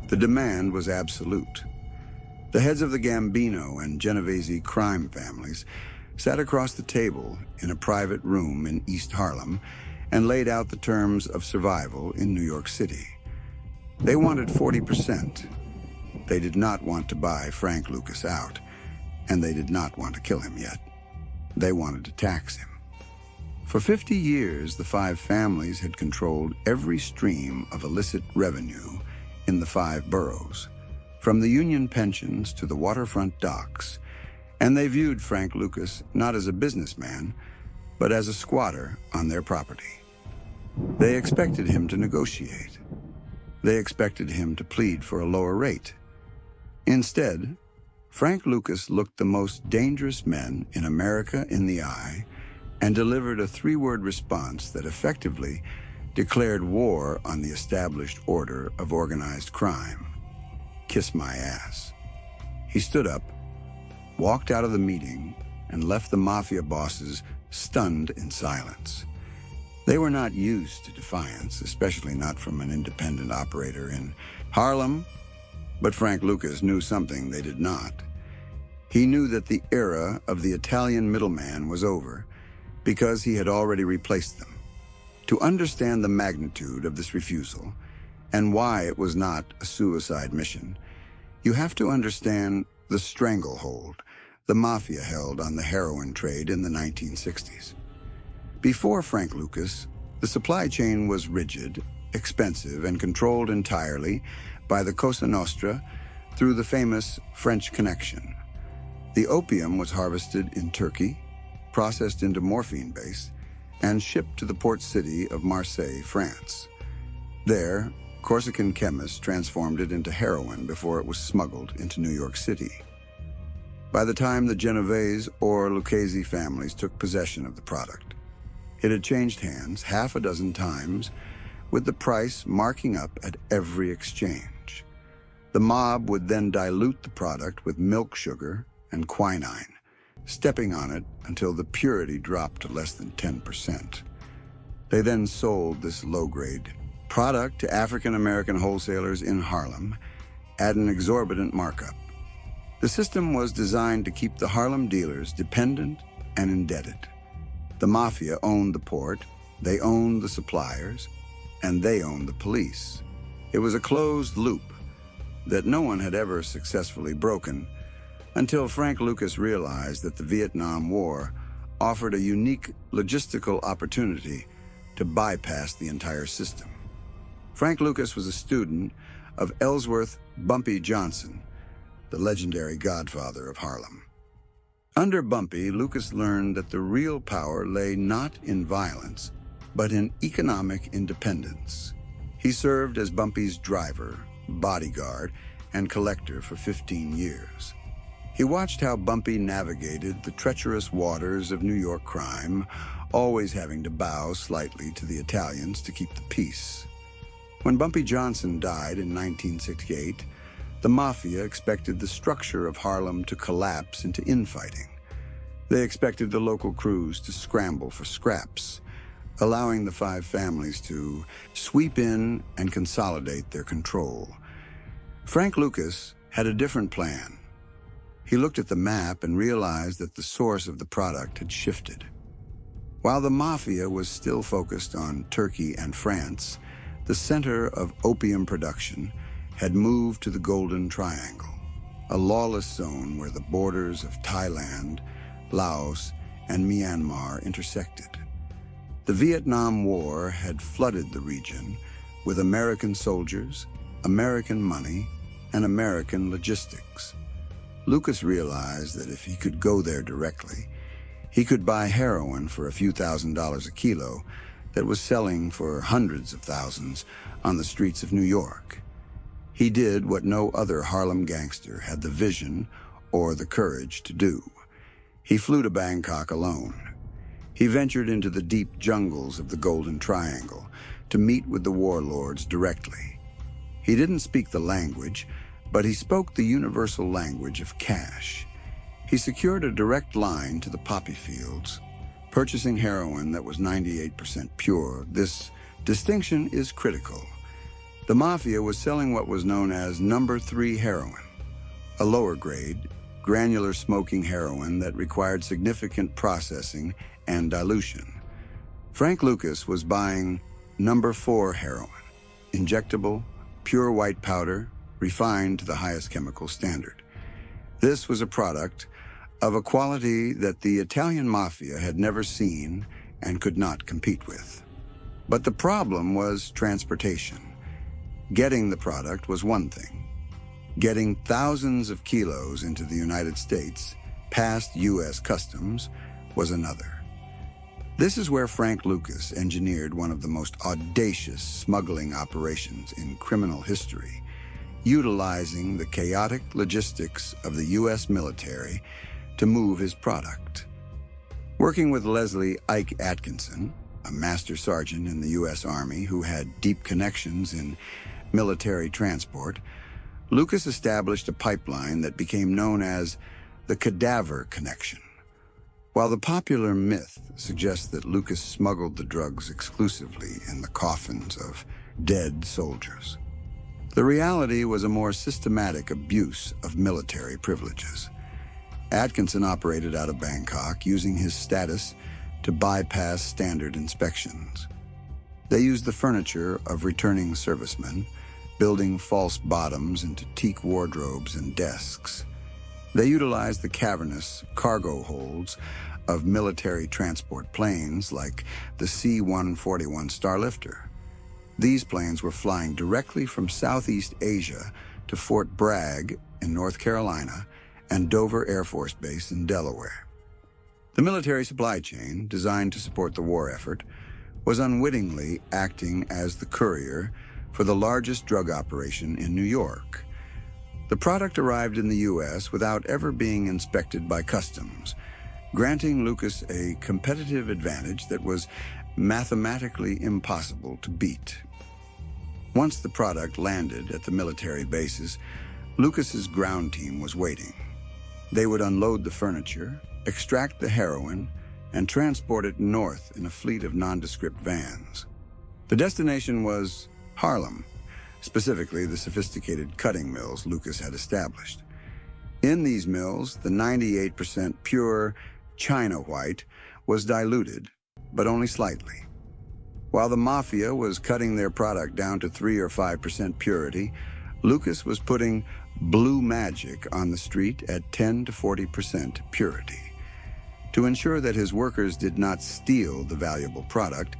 The demand was absolute. The heads of the Gambino and Genovese crime families sat across the table in a private room in East Harlem and laid out the terms of survival in New York City. They wanted 40%. They did not want to buy Frank Lucas out, and they did not want to kill him yet. They wanted to tax him. For 50 years, the five families had controlled every stream of illicit revenue in the five boroughs, from the union pensions to the waterfront docks, and they viewed Frank Lucas not as a businessman, but as a squatter on their property. They expected him to negotiate. They expected him to plead for a lower rate. Instead, Frank Lucas looked the most dangerous men in America in the eye and delivered a three-word response that effectively declared war on the established order of organized crime. Kiss my ass. He stood up, walked out of the meeting, and left the Mafia bosses stunned in silence. They were not used to defiance, especially not from an independent operator in Harlem, but Frank Lucas knew something they did not. He knew that the era of the Italian middleman was over because he had already replaced them. To understand the magnitude of this refusal and why it was not a suicide mission, you have to understand the stranglehold the Mafia held on the heroin trade in the 1960s. Before Frank Lucas, the supply chain was rigid, expensive, and controlled entirely by the Cosa Nostra through the famous French Connection. The opium was harvested in Turkey, processed into morphine base, and shipped to the port city of Marseille, France. There, Corsican chemists transformed it into heroin before it was smuggled into New York City. By the time the Genovese or Lucchese families took possession of the product, it had changed hands half a dozen times, with the price marking up at every exchange. The mob would then dilute the product with milk sugar and quinine, stepping on it until the purity dropped to less than 10%. They then sold this low-grade product to African-American wholesalers in Harlem at an exorbitant markup. The system was designed to keep the Harlem dealers dependent and indebted. The Mafia owned the port, they owned the suppliers, and they owned the police. It was a closed loop that no one had ever successfully broken until Frank Lucas realized that the Vietnam War offered a unique logistical opportunity to bypass the entire system. Frank Lucas was a student of Ellsworth Bumpy Johnson, the legendary godfather of Harlem. Under Bumpy, Lucas learned that the real power lay not in violence, but in economic independence. He served as Bumpy's driver, bodyguard, and collector for 15 years. He watched how Bumpy navigated the treacherous waters of New York crime, always having to bow slightly to the Italians to keep the peace. When Bumpy Johnson died in 1968, the Mafia expected the structure of Harlem to collapse into infighting. They expected the local crews to scramble for scraps, allowing the five families to sweep in and consolidate their control. Frank Lucas had a different plan. He looked at the map and realized that the source of the product had shifted. While the Mafia was still focused on Turkey and France, the center of opium production had moved to the Golden Triangle, a lawless zone where the borders of Thailand, Laos, and Myanmar intersected. The Vietnam War had flooded the region with American soldiers, American money, and American logistics. Lucas realized that if he could go there directly, he could buy heroin for a few $1,000s a kilo that was selling for hundreds of thousands on the streets of New York. He did what no other Harlem gangster had the vision or the courage to do. He flew to Bangkok alone. He ventured into the deep jungles of the Golden Triangle to meet with the warlords directly. He didn't speak the language, but he spoke the universal language of cash. He secured a direct line to the poppy fields, purchasing heroin that was 98% pure. This distinction is critical. The Mafia was selling what was known as number 3 heroin, a lower grade, granular smoking heroin that required significant processing and dilution. Frank Lucas was buying number 4 heroin, injectable, pure white powder, refined to the highest chemical standard. This was a product of a quality that the Italian Mafia had never seen and could not compete with. But the problem was transportation. Getting the product was one thing. Getting thousands of kilos into the United States, past U.S. customs, was another. This is where Frank Lucas engineered one of the most audacious smuggling operations in criminal history, utilizing the chaotic logistics of the U.S. military to move his product. Working with Leslie Ike Atkinson, a master sergeant in the U.S. Army who had deep connections in military transport, Lucas established a pipeline that became known as the Cadaver Connection. While the popular myth suggests that Lucas smuggled the drugs exclusively in the coffins of dead soldiers, the reality was a more systematic abuse of military privileges. Atkinson operated out of Bangkok, using his status to bypass standard inspections. They used the furniture of returning servicemen, building false bottoms into teak wardrobes and desks. They utilized the cavernous cargo holds of military transport planes like the C-141 Starlifter. These planes were flying directly from Southeast Asia to Fort Bragg in North Carolina and Dover Air Force Base in Delaware. The military supply chain, designed to support the war effort, was unwittingly acting as the courier for the largest drug operation in New York. The product arrived in the U.S. without ever being inspected by customs, granting Lucas a competitive advantage that was mathematically impossible to beat. Once the product landed at the military bases, Lucas's ground team was waiting. They would unload the furniture, extract the heroin, and transport it north in a fleet of nondescript vans. The destination was Harlem, specifically the sophisticated cutting mills Lucas had established. In these mills, the 98% pure China white was diluted, but only slightly. While the Mafia was cutting their product down to 3 or 5% purity, Lucas was putting blue magic on the street at 10 to 40% purity. To ensure that his workers did not steal the valuable product,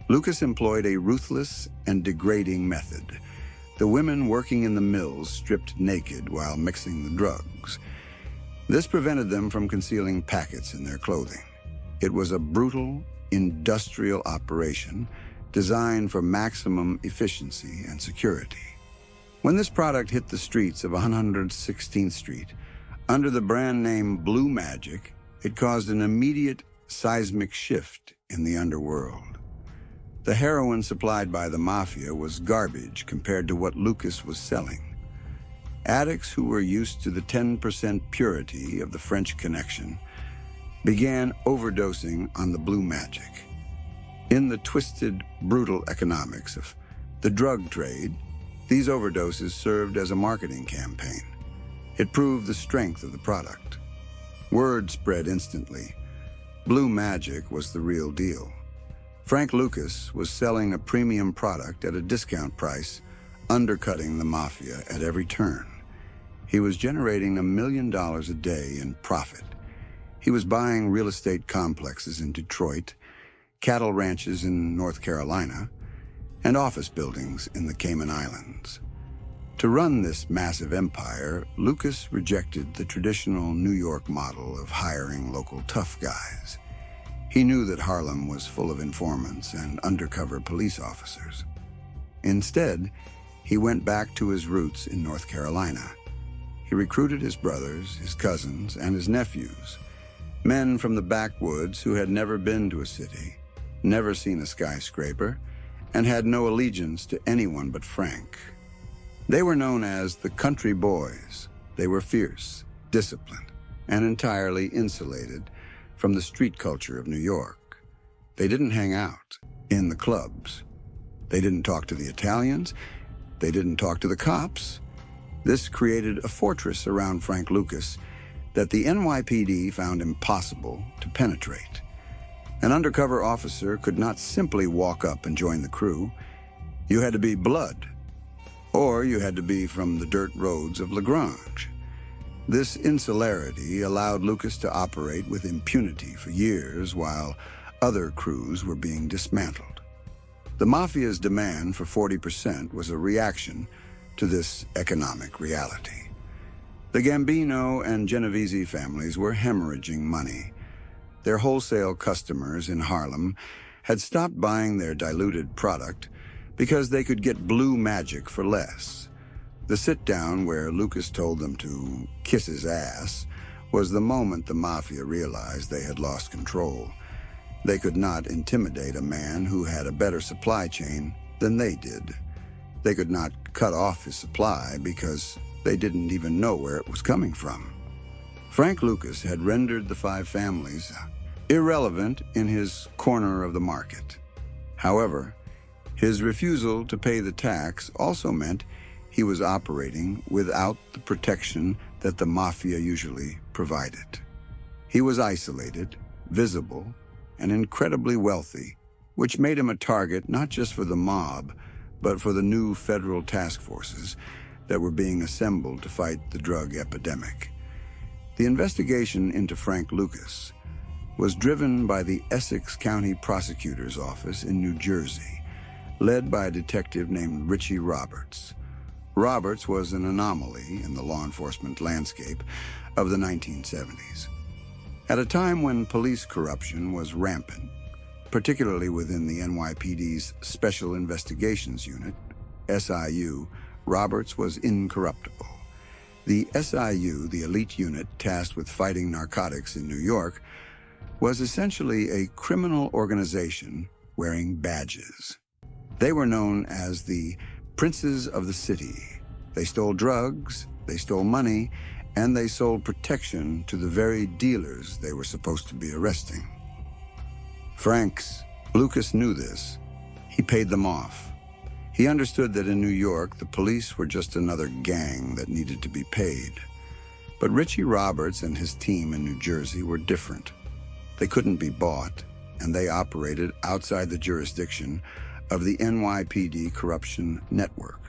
Lucas employed a ruthless and degrading method. The women working in the mills stripped naked while mixing the drugs. This prevented them from concealing packets in their clothing. It was a brutal, industrial operation designed for maximum efficiency and security. When this product hit the streets of 116th Street, under the brand name Blue Magic, it caused an immediate seismic shift in the underworld. The heroin supplied by the Mafia was garbage compared to what Lucas was selling. Addicts who were used to the 10% purity of the French Connection began overdosing on the Blue Magic. In the twisted, brutal economics of the drug trade, these overdoses served as a marketing campaign. It proved the strength of the product. Word spread instantly. Blue Magic was the real deal. Frank Lucas was selling a premium product at a discount price, undercutting the Mafia at every turn. He was generating $1 million a day in profit. He was buying real estate complexes in Detroit, cattle ranches in North Carolina, and office buildings in the Cayman Islands. To run this massive empire, Lucas rejected the traditional New York model of hiring local tough guys. He knew that Harlem was full of informants and undercover police officers. Instead, he went back to his roots in North Carolina. He recruited his brothers, his cousins, and his nephews, men from the backwoods who had never been to a city, never seen a skyscraper, and had no allegiance to anyone but Frank. They were known as the Country Boys. They were fierce, disciplined, and entirely insulated from the street culture of New York. They didn't hang out in the clubs. They didn't talk to the Italians, They didn't talk to the cops. This created a fortress around Frank Lucas that the NYPD found impossible to penetrate. An undercover officer could not simply walk up and join the crew. You had to be blood, or you had to be from the dirt roads of LaGrange. This insularity allowed Lucas to operate with impunity for years while other crews were being dismantled. The Mafia's demand for 40% was a reaction to this economic reality. The Gambino and Genovese families were hemorrhaging money. Their wholesale customers in Harlem had stopped buying their diluted product because they could get blue magic for less. The sit-down where Lucas told them to kiss his ass was the moment the Mafia realized they had lost control. They could not intimidate a man who had a better supply chain than they did. They could not cut off his supply because they didn't even know where it was coming from. Frank Lucas had rendered the five families irrelevant in his corner of the market. However, his refusal to pay the tax also meant he was operating without the protection that the Mafia usually provided. He was isolated, visible, and incredibly wealthy, which made him a target not just for the mob, but for the new federal task forces that were being assembled to fight the drug epidemic. The investigation into Frank Lucas was driven by the Essex County Prosecutor's Office in New Jersey, led by a detective named Richie Roberts. Roberts was an anomaly in the law enforcement landscape of the 1970s. At a time when police corruption was rampant, particularly within the NYPD's Special Investigations Unit, SIU, Roberts was incorruptible. The SIU, the elite unit tasked with fighting narcotics in New York, was essentially a criminal organization wearing badges. They were known as the Princes of the City. They stole drugs, they stole money, and they sold protection to the very dealers they were supposed to be arresting. Lucas knew this. He paid them off. He understood that in New York, the police were just another gang that needed to be paid. But Richie Roberts and his team in New Jersey were different. They couldn't be bought, and they operated outside the jurisdiction of the NYPD corruption network.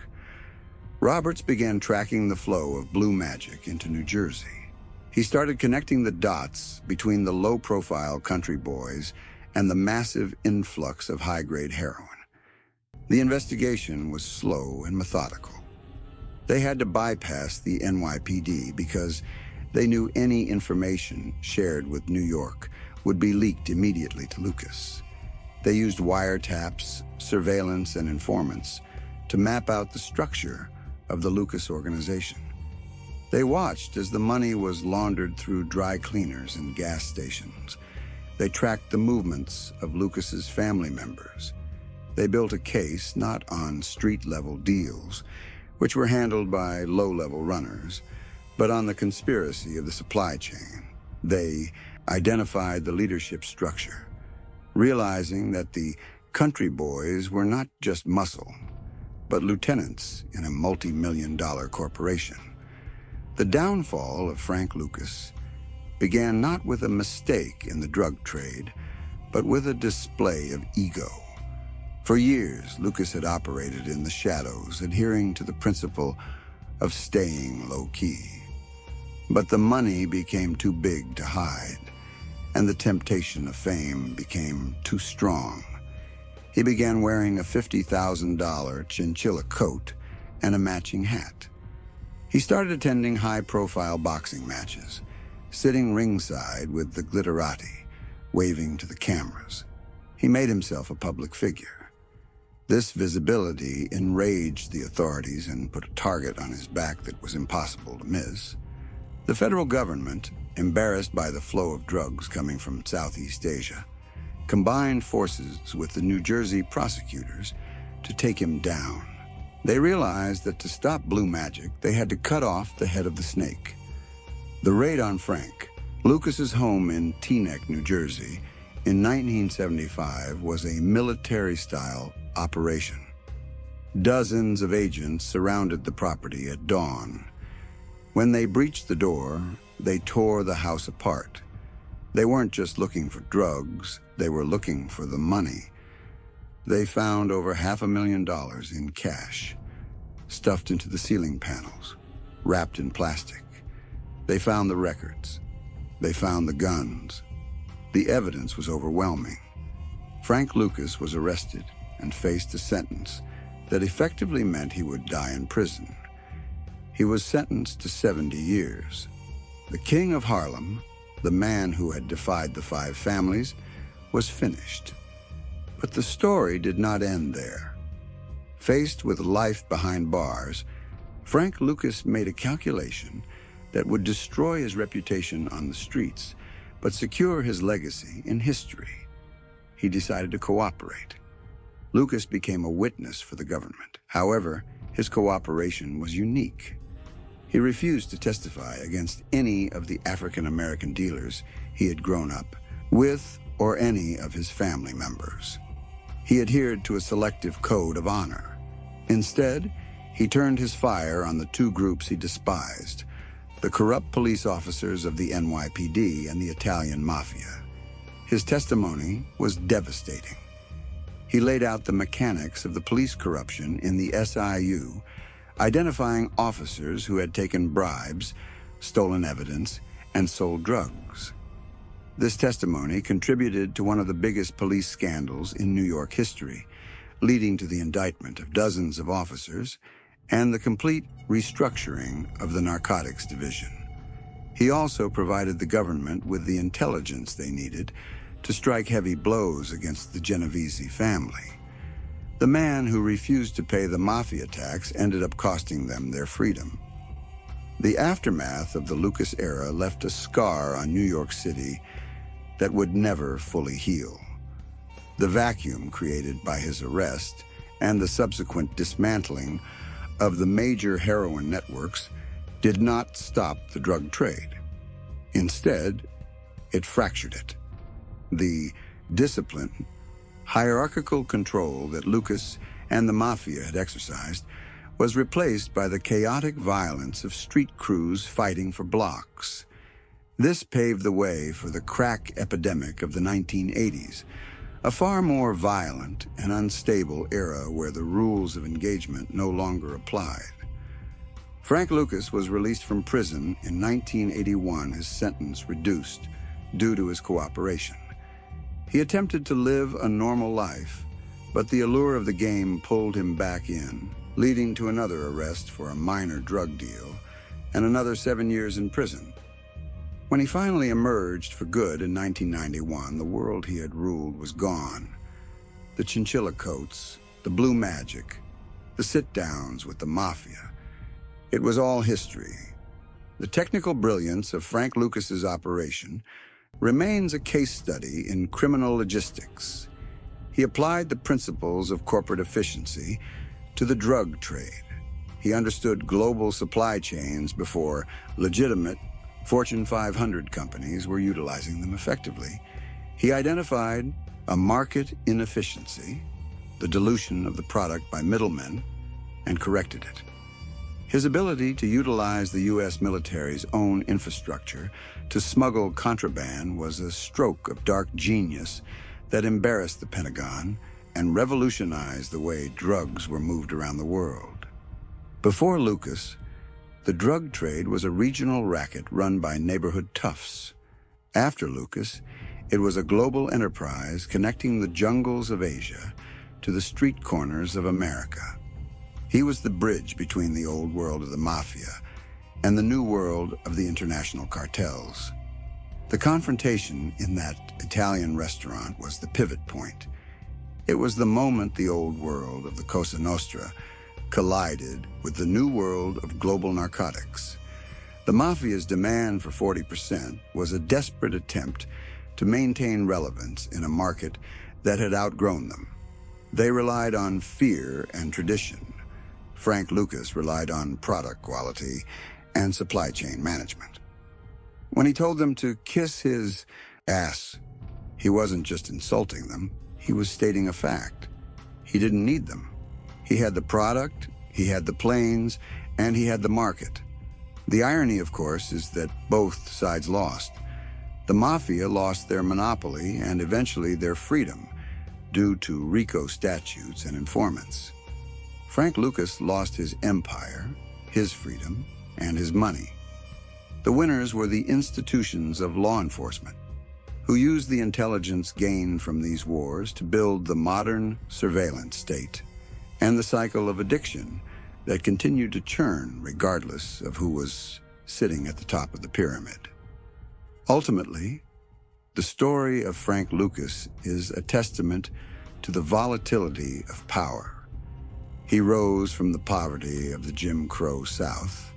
Roberts began tracking the flow of blue magic into New Jersey. He started connecting the dots between the low-profile country boys and the massive influx of high-grade heroin. The investigation was slow and methodical. They had to bypass the NYPD because they knew any information shared with New York would be leaked immediately to Lucas. They used wiretaps, surveillance, and informants to map out the structure of the Lucas organization. They watched as the money was laundered through dry cleaners and gas stations. They tracked the movements of Lucas's family members. They built a case not on street-level deals, which were handled by low-level runners, but on the conspiracy of the supply chain. They identified the leadership structure, realizing that the country boys were not just muscle, but lieutenants in a multi-million-dollar corporation. The downfall of Frank Lucas began not with a mistake in the drug trade, but with a display of ego. For years, Lucas had operated in the shadows, adhering to the principle of staying low-key. But the money became too big to hide, and the temptation of fame became too strong. He began wearing a $50,000 chinchilla coat and a matching hat. He started attending high-profile boxing matches, sitting ringside with the glitterati, waving to the cameras. He made himself a public figure. This visibility enraged the authorities and put a target on his back that was impossible to miss. The federal government, embarrassed by the flow of drugs coming from Southeast Asia, combined forces with the New Jersey prosecutors to take him down. They realized that to stop blue magic, they had to cut off the head of the snake. The raid on Frank, Lucas's home in Teaneck, New Jersey, in 1975 was a military-style operation. Dozens of agents surrounded the property at dawn. When they breached the door, they tore the house apart. They weren't just looking for drugs, they were looking for the money. They found over $500,000 in cash, stuffed into the ceiling panels, wrapped in plastic. They found the records. They found the guns. The evidence was overwhelming. Frank Lucas was arrested and faced a sentence that effectively meant he would die in prison. He was sentenced to 70 years. The king of Harlem, the man who had defied the 5 families, was finished. But the story did not end there. Faced with life behind bars, Frank Lucas made a calculation that would destroy his reputation on the streets, but secure his legacy in history. He decided to cooperate. Lucas became a witness for the government. However, his cooperation was unique. He refused to testify against any of the African-American dealers he had grown up with or any of his family members. He adhered to a selective code of honor. Instead, he turned his fire on the 2 groups he despised, the corrupt police officers of the NYPD and the Italian Mafia. His testimony was devastating. He laid out the mechanics of the police corruption in the SIU, identifying officers who had taken bribes, stolen evidence, and sold drugs. This testimony contributed to one of the biggest police scandals in New York history, leading to the indictment of dozens of officers and the complete restructuring of the narcotics division. He also provided the government with the intelligence they needed to strike heavy blows against the Genovese family. The man who refused to pay the Mafia tax ended up costing them their freedom. The aftermath of the Lucas era left a scar on New York City that would never fully heal. The vacuum created by his arrest and the subsequent dismantling of the major heroin networks did not stop the drug trade. Instead, it fractured it. The discipline, hierarchical control that Lucas and the Mafia had exercised was replaced by the chaotic violence of street crews fighting for blocks. This paved the way for the crack epidemic of the 1980s, a far more violent and unstable era where the rules of engagement no longer applied. Frank Lucas was released from prison in 1981, his sentence reduced due to his cooperation. He attempted to live a normal life, but the allure of the game pulled him back in, leading to another arrest for a minor drug deal and another 7 years in prison. When he finally emerged for good in 1991, the world he had ruled was gone. The chinchilla coats, the blue magic, the sit-downs with the Mafia. It was all history. The technical brilliance of Frank Lucas's operation remains a case study in criminal logistics. He applied the principles of corporate efficiency to the drug trade. He understood global supply chains before legitimate Fortune 500 companies were utilizing them effectively. He identified a market inefficiency, the dilution of the product by middlemen, and corrected it. His ability to utilize the U.S. military's own infrastructure to smuggle contraband was a stroke of dark genius that embarrassed the Pentagon and revolutionized the way drugs were moved around the world. Before Lucas, the drug trade was a regional racket run by neighborhood toughs. After Lucas, it was a global enterprise connecting the jungles of Asia to the street corners of America. He was the bridge between the old world of the Mafia and the new world of the international cartels. The confrontation in that Italian restaurant was the pivot point. It was the moment the old world of the Cosa Nostra collided with the new world of global narcotics. The Mafia's demand for 40% was a desperate attempt to maintain relevance in a market that had outgrown them. They relied on fear and tradition. Frank Lucas relied on product quality and supply chain management. When he told them to kiss his ass, he wasn't just insulting them, he was stating a fact. He didn't need them. He had the product, he had the planes, and he had the market. The irony, of course, is that both sides lost. The Mafia lost their monopoly and eventually their freedom due to RICO statutes and informants. Frank Lucas lost his empire, his freedom, and his money. The winners were the institutions of law enforcement, who used the intelligence gained from these wars to build the modern surveillance state and the cycle of addiction that continued to churn regardless of who was sitting at the top of the pyramid. Ultimately, the story of Frank Lucas is a testament to the volatility of power. He rose from the poverty of the Jim Crow South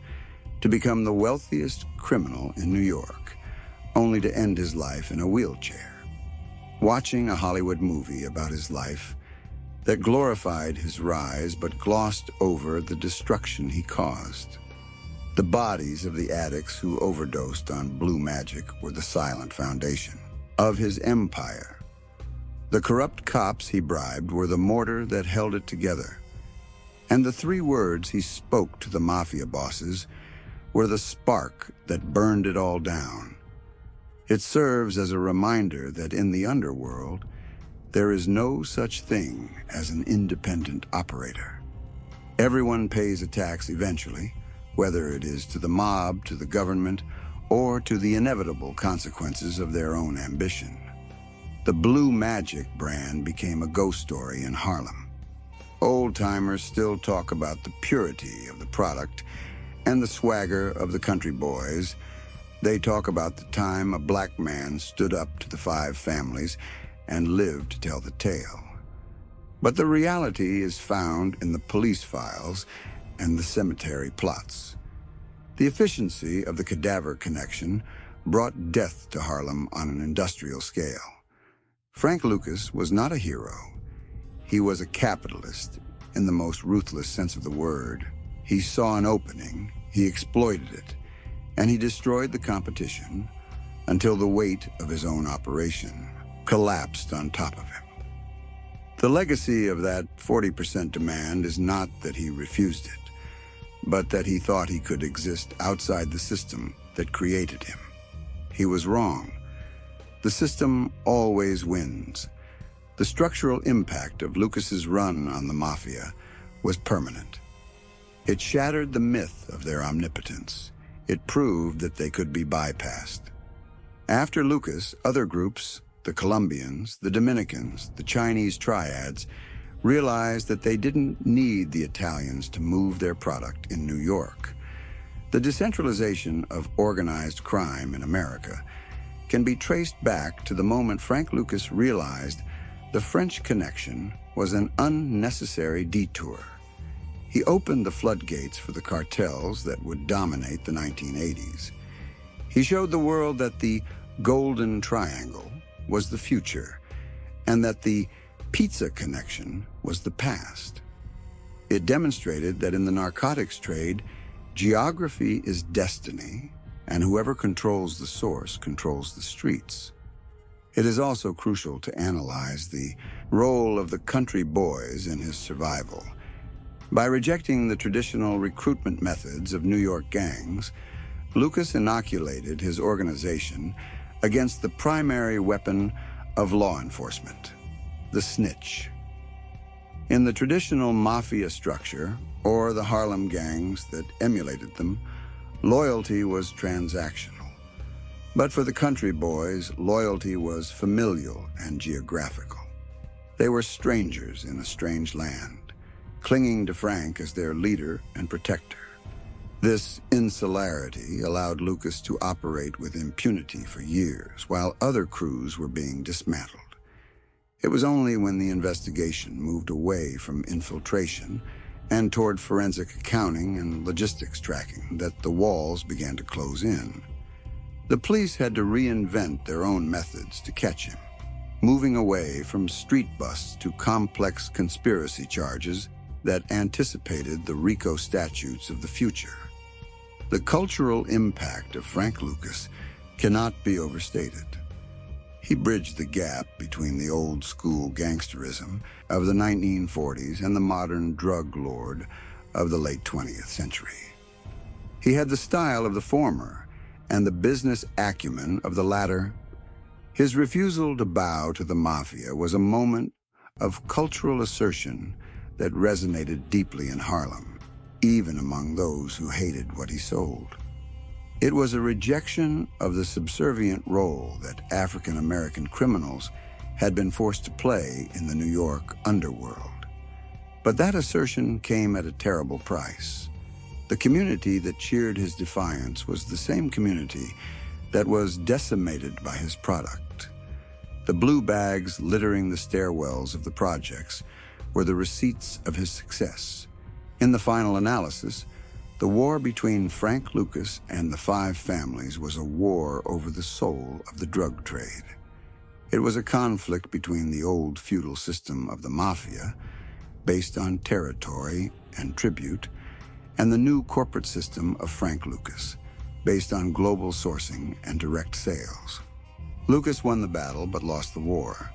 to become the wealthiest criminal in New York, only to end his life in a wheelchair. Watching a Hollywood movie about his life that glorified his rise but glossed over the destruction he caused. The bodies of the addicts who overdosed on blue magic were the silent foundation of his empire. The corrupt cops he bribed were the mortar that held it together. And the 3 words he spoke to the Mafia bosses were the spark that burned it all down. It serves as a reminder that in the underworld, there is no such thing as an independent operator. Everyone pays a tax eventually, whether it is to the mob, to the government, or to the inevitable consequences of their own ambition. The Blue Magic brand became a ghost story in Harlem. Old-timers still talk about the purity of the product and the swagger of the country boys. They talk about the time a black man stood up to the 5 families and lived to tell the tale. But the reality is found in the police files and the cemetery plots. The efficiency of the cadaver connection brought death to Harlem on an industrial scale. Frank Lucas was not a hero. He was a capitalist in the most ruthless sense of the word. He saw an opening, he exploited it, and he destroyed the competition until the weight of his own operation collapsed on top of him. The legacy of that 40% demand is not that he refused it, but that he thought he could exist outside the system that created him. He was wrong. The system always wins. The structural impact of Lucas's run on the Mafia was permanent. It shattered the myth of their omnipotence. It proved that they could be bypassed. After Lucas, other groups, the Colombians, the Dominicans, the Chinese triads, realized that they didn't need the Italians to move their product in New York. The decentralization of organized crime in America can be traced back to the moment Frank Lucas realized the French connection was an unnecessary detour. He opened the floodgates for the cartels that would dominate the 1980s. He showed the world that the Golden Triangle was the future, and that the pizza connection was the past. It demonstrated that in the narcotics trade, geography is destiny, and whoever controls the source controls the streets. It is also crucial to analyze the role of the country boys in his survival. By rejecting the traditional recruitment methods of New York gangs, Lucas inoculated his organization against the primary weapon of law enforcement, the snitch. In the traditional Mafia structure, or the Harlem gangs that emulated them, loyalty was transactional. But for the country boys, loyalty was familial and geographical. They were strangers in a strange land, clinging to Frank as their leader and protector. This insularity allowed Lucas to operate with impunity for years, while other crews were being dismantled. It was only when the investigation moved away from infiltration and toward forensic accounting and logistics tracking that the walls began to close in. The police had to reinvent their own methods to catch him, moving away from street busts to complex conspiracy charges that anticipated the RICO statutes of the future. The cultural impact of Frank Lucas cannot be overstated. He bridged the gap between the old-school gangsterism of the 1940s and the modern drug lord of the late 20th century. He had the style of the former and the business acumen of the latter. His refusal to bow to the Mafia was a moment of cultural assertion that resonated deeply in Harlem, even among those who hated what he sold. It was a rejection of the subservient role that African-American criminals had been forced to play in the New York underworld. But that assertion came at a terrible price. The community that cheered his defiance was the same community that was decimated by his product. The blue bags littering the stairwells of the projects were the receipts of his success. In the final analysis, the war between Frank Lucas and the five families was a war over the soul of the drug trade. It was a conflict between the old feudal system of the Mafia, based on territory and tribute, and the new corporate system of Frank Lucas, based on global sourcing and direct sales. Lucas won the battle but lost the war.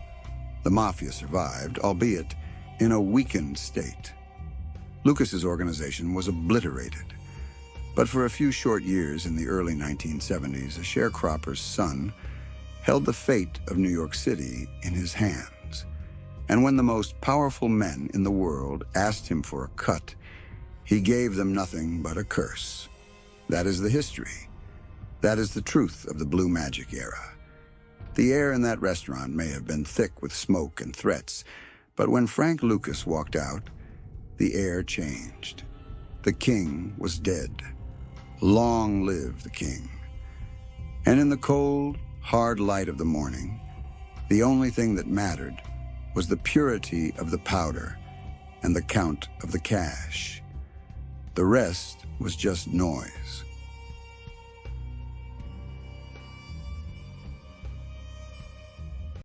The Mafia survived, albeit in a weakened state. Lucas's organization was obliterated. But for a few short years in the early 1970s, a sharecropper's son held the fate of New York City in his hands. And when the most powerful men in the world asked him for a cut, he gave them nothing but a curse. That is the history. That is the truth of the Blue Magic era. The air in that restaurant may have been thick with smoke and threats, but when Frank Lucas walked out, the air changed. The king was dead. Long live the king. And in the cold, hard light of the morning, the only thing that mattered was the purity of the powder and the count of the cash. The rest was just noise.